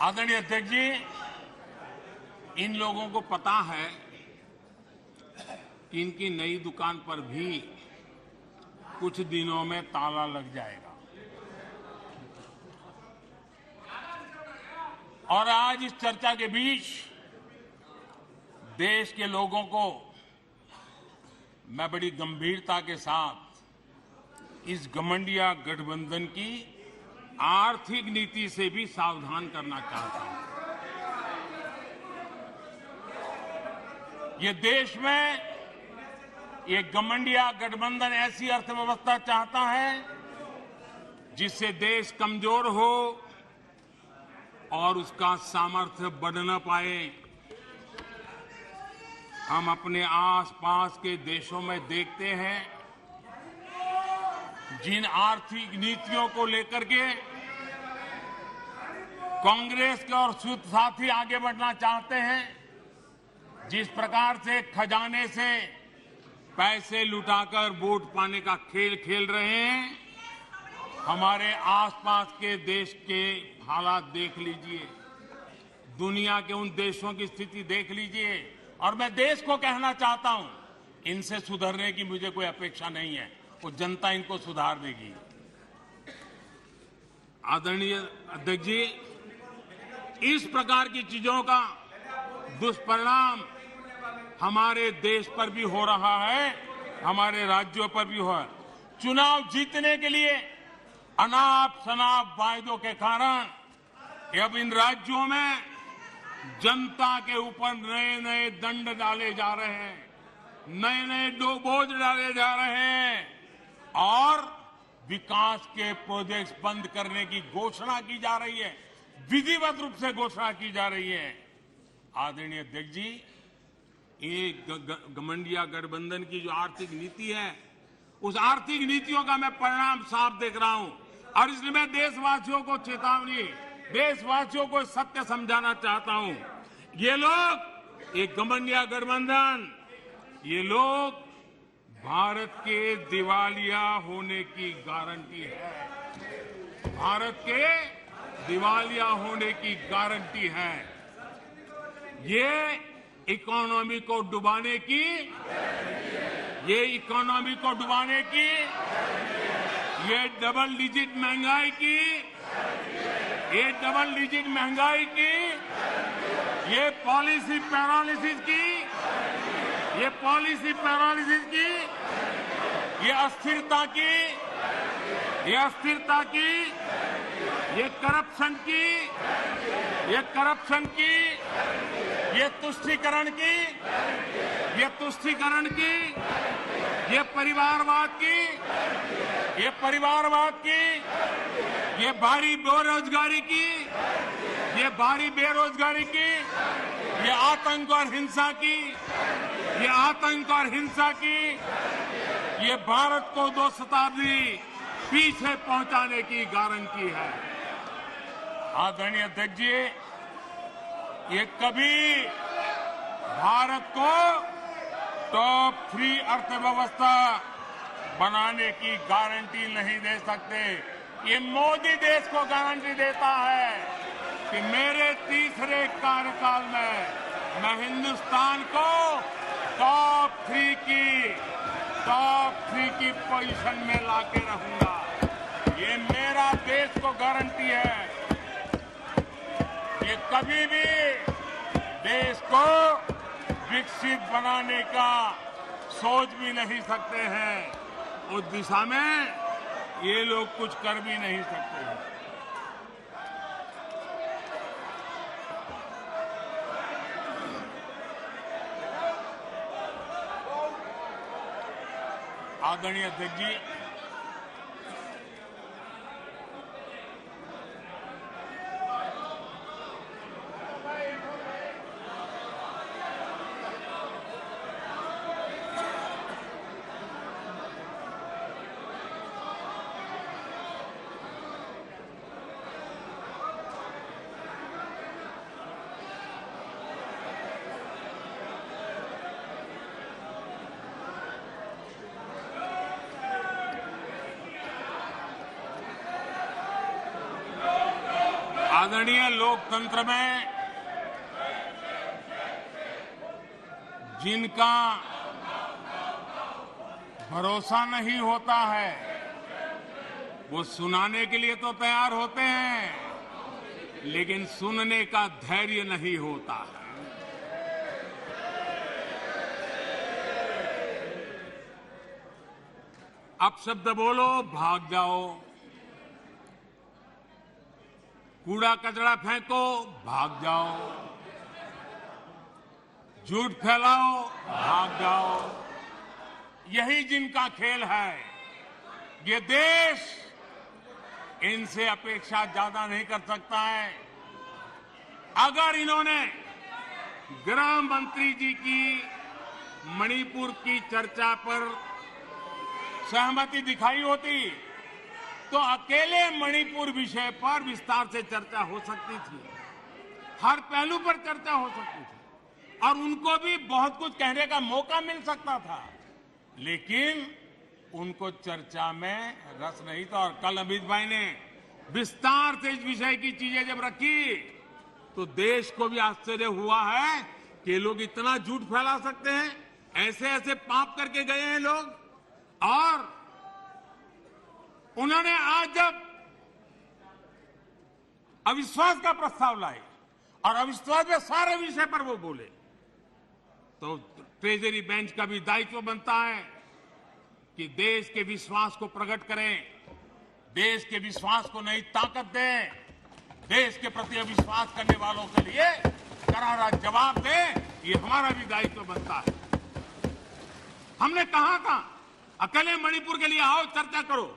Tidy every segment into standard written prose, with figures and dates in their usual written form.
आदरणीय अध्यक्ष जी, इन लोगों को पता है कि इनकी नई दुकान पर भी कुछ दिनों में ताला लग जाएगा और आज इस चर्चा के बीच देश के लोगों को मैं बड़ी गंभीरता के साथ इस घमंडिया गठबंधन की आर्थिक नीति से भी सावधान करना चाहता हूं। ये देश में ये घमंडिया गठबंधन ऐसी अर्थव्यवस्था चाहता है जिससे देश कमजोर हो और उसका सामर्थ्य बढ़ न पाए। हम अपने आसपास के देशों में देखते हैं जिन आर्थिक नीतियों को लेकर के कांग्रेस के और साथी आगे बढ़ना चाहते हैं, जिस प्रकार से खजाने से पैसे लुटाकर वोट पाने का खेल खेल रहे हैं, हमारे आसपास के देश के हालात देख लीजिए, दुनिया के उन देशों की स्थिति देख लीजिए। और मैं देश को कहना चाहता हूं, इनसे सुधरने की मुझे कोई अपेक्षा नहीं है, वो जनता इनको सुधार देगी। आदरणीय अध्यक्ष जी, इस प्रकार की चीजों का दुष्परिणाम हमारे देश पर भी हो रहा है, हमारे राज्यों पर भी हो रहा है। चुनाव जीतने के लिए अनाप शनाप वायदों के कारण अब इन राज्यों में जनता के ऊपर नए नए दंड डाले जा रहे हैं, नए नए बोझ डाले जा रहे हैं और विकास के प्रोजेक्ट्स बंद करने की घोषणा की जा रही है, विधिवत रूप से घोषणा की जा रही है। आदरणीय अध्यक्ष जी, ये घमंडिया गठबंधन की जो आर्थिक नीति है, उस आर्थिक नीतियों का मैं परिणाम साफ देख रहा हूं और इसलिए मैं देशवासियों को चेतावनी, देशवासियों को सत्य समझाना चाहता हूं। ये लोग, ये घमंडिया गठबंधन, ये लोग भारत के दिवालिया होने की गारंटी है, भारत के दिवालिया होने की गारंटी है। ये इकोनॉमी को डुबाने की, ये इकोनॉमी को डुबाने की, ये डबल डिजिट महंगाई की, ये डबल डिजिट महंगाई की, ये पॉलिसी पैरालिसिस की, ये पॉलिसी पैरालिसिस की, ये अस्थिरता की, ये अस्थिरता की, ये करप्शन की, ये करप्शन की, ये तुष्टीकरण की, ये तुष्टीकरण की, ये परिवारवाद की, ये परिवारवाद की, ये भारी बेरोजगारी की, ये भारी बेरोजगारी की, ये आतंक और हिंसा की, ये आतंक और हिंसा की, ये भारत को 2 शताब्दी पीछे पहुंचाने की गारंटी है। आदरणीय अध्यक्ष जी, ये कभी भारत को टॉप 3 अर्थव्यवस्था बनाने की गारंटी नहीं दे सकते। ये मोदी देश को गारंटी देता है कि मेरे तीसरे कार्यकाल में मैं हिंदुस्तान को टॉप 3 की पोजीशन में लाके रहूंगा। ये मेरा देश को गारंटी है। ये कभी भी देश को विकसित बनाने का सोच भी नहीं सकते हैं। उस दिशा में ये लोग कुछ कर भी नहीं सकते हैं। आदरणीय अध्यक्ष जी, आदरणीय लोकतंत्र में जिनका भरोसा नहीं होता है वो सुनाने के लिए तो तैयार होते हैं, लेकिन सुनने का धैर्य नहीं होता है। अब शब्द बोलो, भाग जाओ। कूड़ा कचरा फेंको, भाग जाओ। झूठ फैलाओ, भाग जाओ। यही जिनका खेल है। ये देश इनसे अपेक्षा ज्यादा नहीं कर सकता है। अगर इन्होंने गृह मंत्री जी की मणिपुर की चर्चा पर सहमति दिखाई होती तो अकेले मणिपुर विषय पर विस्तार से चर्चा हो सकती थी, हर पहलू पर चर्चा हो सकती थी और उनको भी बहुत कुछ कहने का मौका मिल सकता था, लेकिन उनको चर्चा में रस नहीं था। और कल अमित भाई ने विस्तार से इस विषय की चीजें जब रखी तो देश को भी आश्चर्य हुआ है कि लोग इतना झूठ फैला सकते हैं। ऐसे ऐसे पाप करके गए हैं लोग। और उन्होंने आज जब अविश्वास का प्रस्ताव लाए और अविश्वास में सारे विषय पर वो बोले तो ट्रेजरी बेंच का भी दायित्व बनता है कि देश के विश्वास को प्रकट करें, देश के विश्वास को नई ताकत दें, देश के प्रति अविश्वास करने वालों के लिए करारा जवाब दें। ये हमारा भी दायित्व बनता है। हमने कहा था अकेले मणिपुर के लिए आओ, चर्चा करो।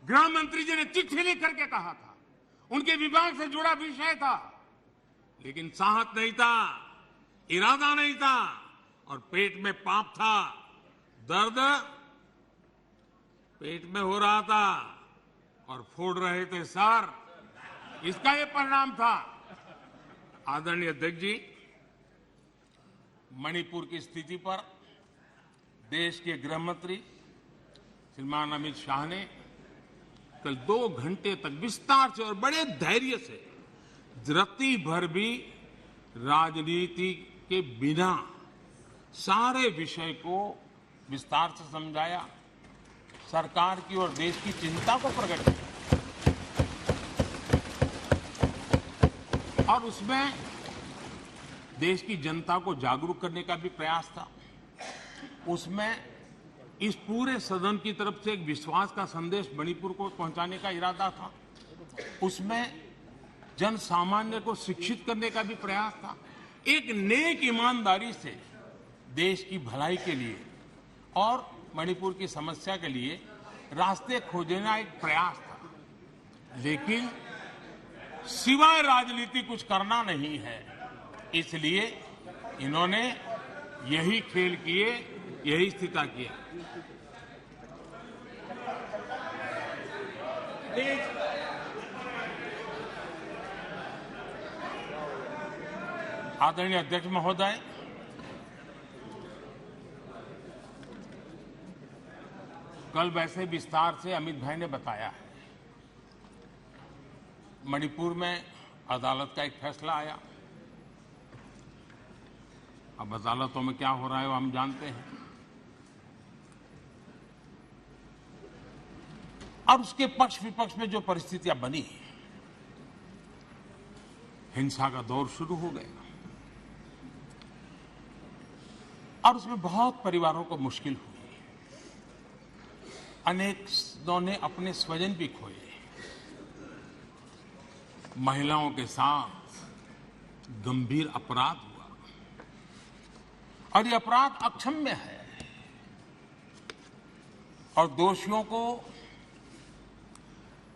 गृह मंत्री जी ने चिट्ठी लिख करके कहा था, उनके विभाग से जुड़ा विषय था, लेकिन साहस नहीं था, इरादा नहीं था और पेट में पाप था, दर्द पेट में हो रहा था और फोड़ रहे थे सर। इसका ये परिणाम था। आदरणीय अध्यक्ष जी, मणिपुर की स्थिति पर देश के गृह मंत्री श्रीमान अमित शाह ने कल 2 घंटे तक विस्तार से और बड़े धैर्य से रत्ती भर भी राजनीति के बिना सारे विषय को विस्तार से समझाया, सरकार की और देश की चिंता को प्रकट किया और उसमें देश की जनता को जागरूक करने का भी प्रयास था। उसमें इस पूरे सदन की तरफ से एक विश्वास का संदेश मणिपुर को पहुंचाने का इरादा था। उसमें जन सामान्य को शिक्षित करने का भी प्रयास था। एक नेक ईमानदारी से देश की भलाई के लिए और मणिपुर की समस्या के लिए रास्ते खोजना एक प्रयास था, लेकिन सिवाय राजनीति कुछ करना नहीं है। इसलिए इन्होंने यही खेल किए, यही स्थिति किया। आदरणीय अध्यक्ष महोदय, कल वैसे विस्तार से अमित भाई ने बताया है। मणिपुर में अदालत का एक फैसला आया। अब अदालतों में क्या हो रहा है वो हम जानते हैं। और उसके पक्ष विपक्ष में जो परिस्थितियां बनी, हिंसा का दौर शुरू हो गया और उसमें बहुत परिवारों को मुश्किल हुई। अनेकों ने अपने स्वजन भी खोए। महिलाओं के साथ गंभीर अपराध हुआ और ये अपराध अक्षम्य है और दोषियों को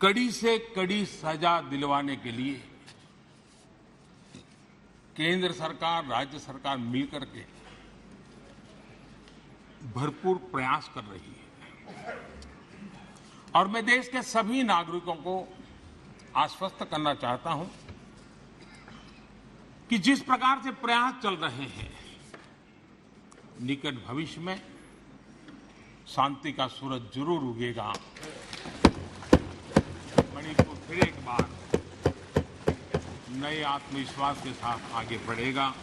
कड़ी से कड़ी सजा दिलवाने के लिए केंद्र सरकार, राज्य सरकार मिलकर के भरपूर प्रयास कर रही है। और मैं देश के सभी नागरिकों को आश्वस्त करना चाहता हूं कि जिस प्रकार से प्रयास चल रहे हैं, निकट भविष्य में शांति का सूरज जरूर उगेगा। मणिपुर फिर एक बार नए आत्मविश्वास के साथ आगे बढ़ेगा।